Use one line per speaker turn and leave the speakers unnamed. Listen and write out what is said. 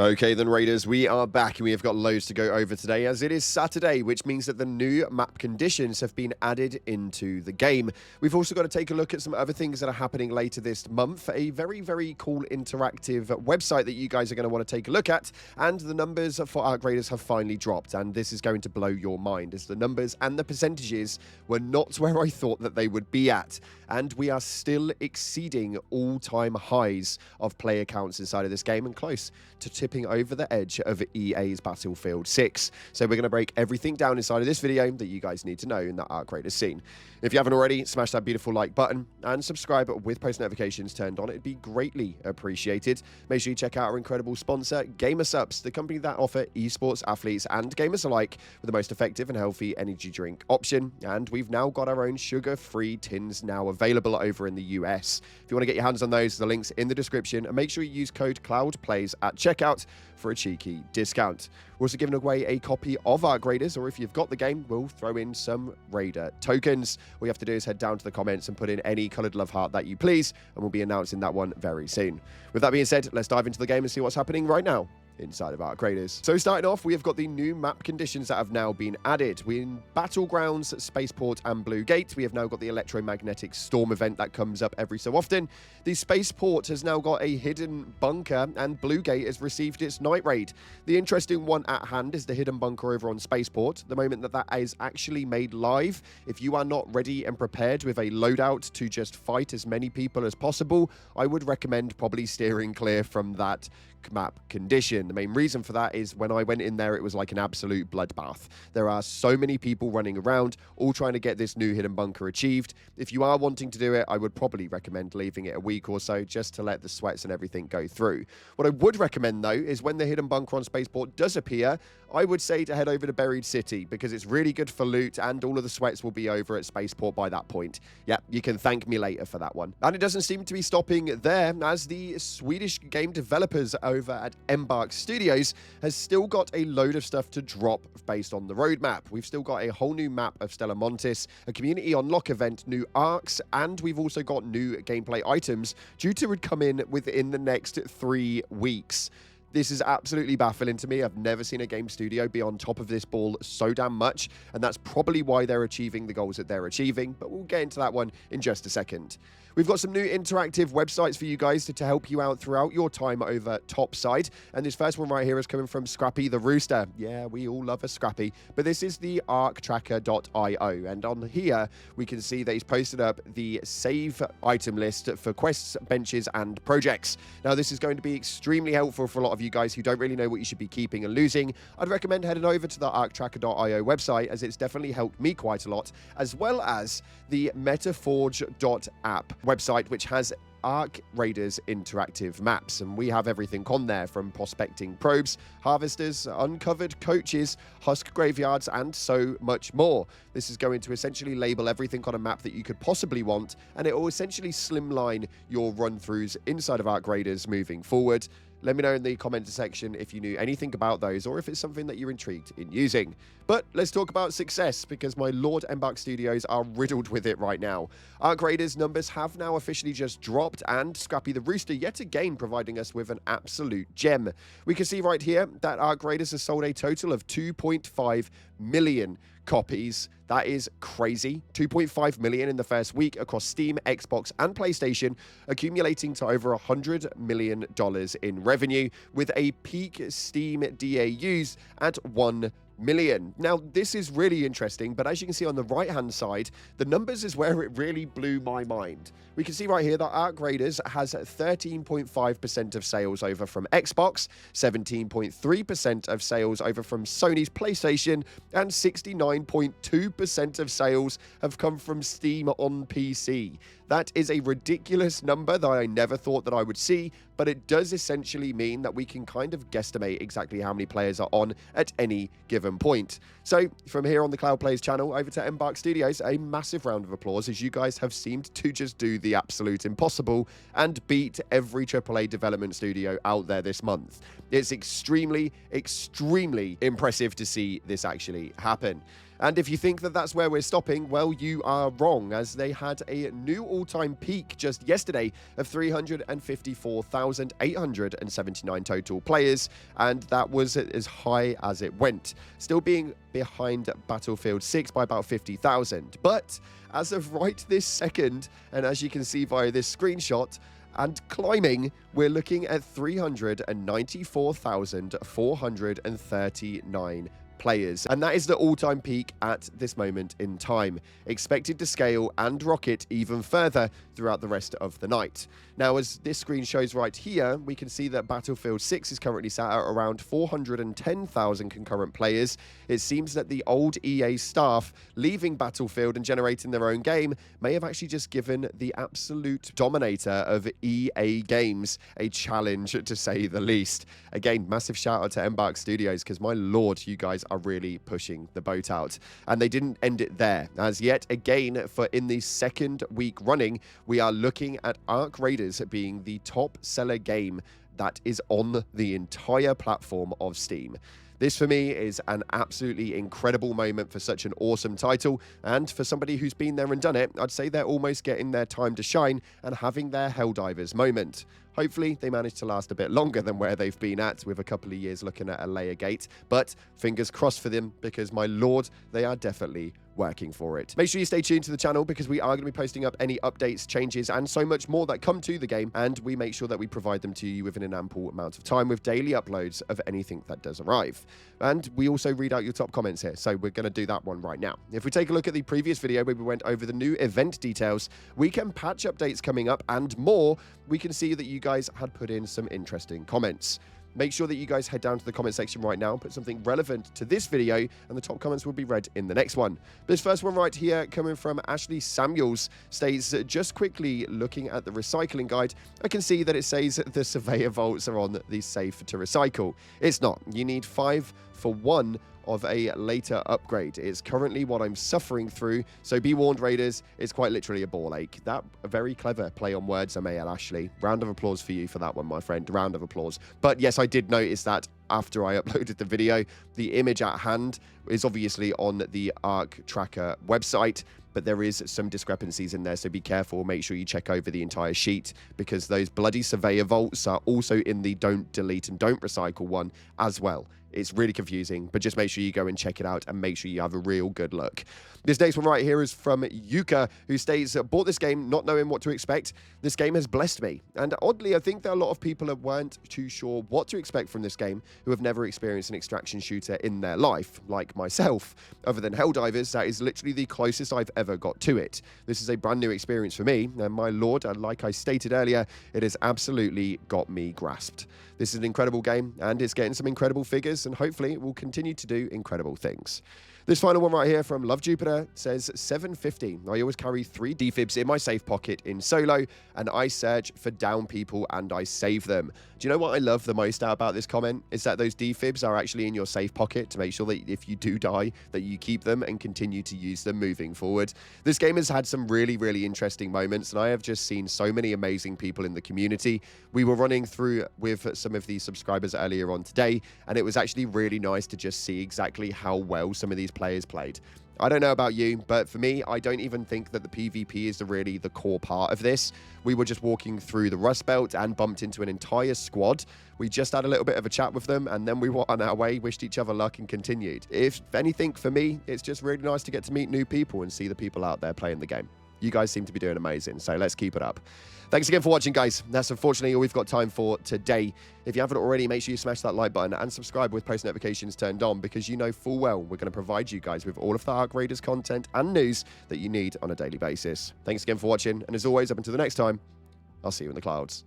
Okay then, Raiders, we are back and we have got loads to go over today as it is Saturday, which means that the new map conditions have been added into the game. We've also got to take a look at some other things that are happening later this month, a very, very cool interactive website that you guys are going to want to take a look at, and the numbers for Arc Raiders have finally dropped, and this is going to blow your mind as the numbers and the percentages were not where I thought that they would be at, and we are still exceeding all-time highs of player counts inside of this game and close to tipping over the edge of EA's Battlefield 6. So we're going to break everything down inside of this video that you guys need to know in that Arc Raiders scene. If you haven't already, smash that beautiful like button and subscribe with post notifications turned on. It'd be greatly appreciated. Make sure you check out our incredible sponsor, GamerSupps, the company that offer esports athletes and gamers alike with the most effective and healthy energy drink option. And we've now got our own sugar-free tins now available over in the US. If you want to get your hands on those, the link's in the description, and make sure you use code CloudPlays at checkout for a cheeky discount. We're also giving away a copy of Arc Raiders, or if you've got the game, we'll throw in some Raider tokens. All you have to do is head down to the comments and put in any coloured love heart that you please, and we'll be announcing that one very soon. With that being said, let's dive into the game and see what's happening right now inside of Arc Raiders. So starting off, we have got the new map conditions that have now been added. We're in Battlegrounds, Spaceport and Blue Gate. We have now got the electromagnetic storm event that comes up every so often. The Spaceport has now got a hidden bunker and Blue Gate has received its night raid. The interesting one at hand is the hidden bunker over on Spaceport. The moment that that is actually made live, if you are not ready and prepared with a loadout to just fight as many people as possible, I would recommend probably steering clear from that map condition. The main reason for that is when I went in there, it was like an absolute bloodbath. There are so many people running around, all trying to get this new hidden bunker achieved. If you are wanting to do it, I would probably recommend leaving it a week or so just to let the sweats and everything go through. What I would recommend though is when the hidden bunker on Spaceport does appear, I would say to head over to Buried City because it's really good for loot and all of the sweats will be over at Spaceport by that point. Yeah, you can thank me later for that one. And it doesn't seem to be stopping there, as the Swedish game developers over at Embark Studios has still got a load of stuff to drop based on the roadmap. We've still got a whole new map of Stella Montis, a community unlock event, new arcs, and we've also got new gameplay items due to come in within the next 3 weeks. This is absolutely baffling to me. I've never seen a game studio be on top of this ball so damn much, and that's probably why they're achieving the goals that they're achieving, but we'll get into that one in just a second. We've got some new interactive websites for you guys to help you out throughout your time over topside, and this first one right here is coming from Scrappy the Rooster. Yeah, we all love a Scrappy, but this is the arctracker.io, and on here we can see that he's posted up the save item list for quests, benches, and projects. Now, this is going to be extremely helpful for a lot of you guys who don't really know what you should be keeping and losing. I'd recommend heading over to the arctracker.io website, as it's definitely helped me quite a lot, as well as the metaforge.app website, which has Arc Raiders interactive maps, and we have everything on there from prospecting probes, harvesters, uncovered coaches, husk graveyards, and so much more. This is going to essentially label everything on a map that you could possibly want, and it will essentially slimline your run-throughs inside of Arc Raiders moving forward. Let me know in the comments section if you knew anything about those or if it's something that you're intrigued in using. But let's talk about success, because my Lord Embark Studios are riddled with it right now. Arc Raiders numbers have now officially just dropped, and Scrappy the Rooster yet again providing us with an absolute gem. We can see right here that Arc Raiders has sold a total of 2.5 million copies. That is crazy. 2.5 million in the first week across Steam, Xbox, and PlayStation, accumulating to over $100 million in revenue, with a peak Steam DAUs at 1 million. Now, this is really interesting, but as you can see on the right-hand side, the numbers is where it really blew my mind. We can see right here that Arc Raiders has 13.5% of sales over from Xbox, 17.3% of sales over from Sony's PlayStation, and 69.2% of sales have come from Steam on PC. That is a ridiculous number that I never thought that I would see, but it does essentially mean that we can kind of guesstimate exactly how many players are on at any given point. So from here on the Cloud Plays channel over to Embark Studios, a massive round of applause, as you guys have seemed to just do the absolute impossible and beat every AAA development studio out there this month. It's extremely, extremely impressive to see this actually happen. And if you think that that's where we're stopping, well, you are wrong, as they had a new all-time peak just yesterday of 354,879 total players, and that was as high as it went, still being behind Battlefield 6 by about 50,000. But as of right this second, and as you can see via this screenshot, and climbing, we're looking at 394,439 players, and that is the all-time peak at this moment in time, expected to scale and rocket even further throughout the rest of the night. Now, as this screen shows right here, we can see that Battlefield 6 is currently sat at around 410,000 concurrent players. It seems that the old EA staff leaving Battlefield and generating their own game may have actually just given the absolute dominator of EA games a challenge, to say the least. Again, massive shout out to Embark Studios, because my lord, you guys are really pushing the boat out. And they didn't end it there, as yet again, for in the second week running, we are looking at Ark Raiders being the top seller game that is on the entire platform of Steam. This, for me, is an absolutely incredible moment for such an awesome title, and for somebody who's been there and done it, I'd say they're almost getting their time to shine and having their Helldivers moment. Hopefully, they manage to last a bit longer than where they've been at, with a couple of years looking at a layer gate, but fingers crossed for them, because my lord, they are definitely working for it. Make sure you stay tuned to the channel, because we are going to be posting up any updates, changes, and so much more that come to the game, and we make sure that we provide them to you within an ample amount of time with daily uploads of anything that does arrive. And we also read out your top comments here, so we're going to do that one right now. If we take a look at the previous video where we went over the new event details, weekend patch updates coming up, and more, we can see that you guys had put in some interesting comments. Make sure that you guys head down to the comment section right now, put something relevant to this video, and the top comments will be read in the next one. This first one right here, coming from Ashley Samuels, states, just quickly looking at the recycling guide, I can see that it says the surveyor vaults are on the safe to recycle. It's not. You need 5 for 1 of a later upgrade. It's currently what I'm suffering through, so be warned, Raiders, it's quite literally a ball ache. That a very clever play on words, Amael Ashley. Round of applause for you for that one, my friend. Round of applause. But yes, I did notice that after I uploaded the video. The image at hand is obviously on the Ark Tracker website, but there is some discrepancies in there, so be careful. Make sure you check over the entire sheet, because those bloody surveyor vaults are also in the don't delete and don't recycle one as well. It's really confusing, but just make sure you go and check it out and make sure you have a real good look. This next one right here is from Yuka, who states, bought this game not knowing what to expect. This game has blessed me. And oddly, I think that a lot of people weren't too sure what to expect from this game who have never experienced an extraction shooter in their life, like myself. Other than Helldivers, that is literally the closest I've ever got to it. This is a brand new experience for me, and my lord, like I stated earlier, it has absolutely got me grasped. This is an incredible game, and it's getting some incredible figures, and hopefully it will continue to do incredible things. This final one right here from Love Jupiter says, 750. I always carry 3 defibs in my safe pocket in solo, and I search for down people and I save them. Do you know what I love the most about this comment? Is that those defibs are actually in your safe pocket to make sure that if you do die, that you keep them and continue to use them moving forward. This game has had some really, really interesting moments, and I have just seen so many amazing people in the community. We were running through with some of these subscribers earlier on today, and it was actually really nice to just see exactly how well some of these players played. I don't know about you, but for me, I don't even think that the PvP is really the core part of this. We were just walking through the Rust Belt and bumped into an entire squad. We just had a little bit of a chat with them, and then we were on our way, wished each other luck, and continued. If anything, for me, it's just really nice to get to meet new people and see the people out there playing the game. You guys seem to be doing amazing, so let's keep it up. Thanks again for watching, guys. That's unfortunately all we've got time for today. If you haven't already, make sure you smash that like button and subscribe with post notifications turned on, because you know full well we're going to provide you guys with all of the Ark Raiders content and news that you need on a daily basis. Thanks again for watching, and as always, up until the next time, I'll see you in the clouds.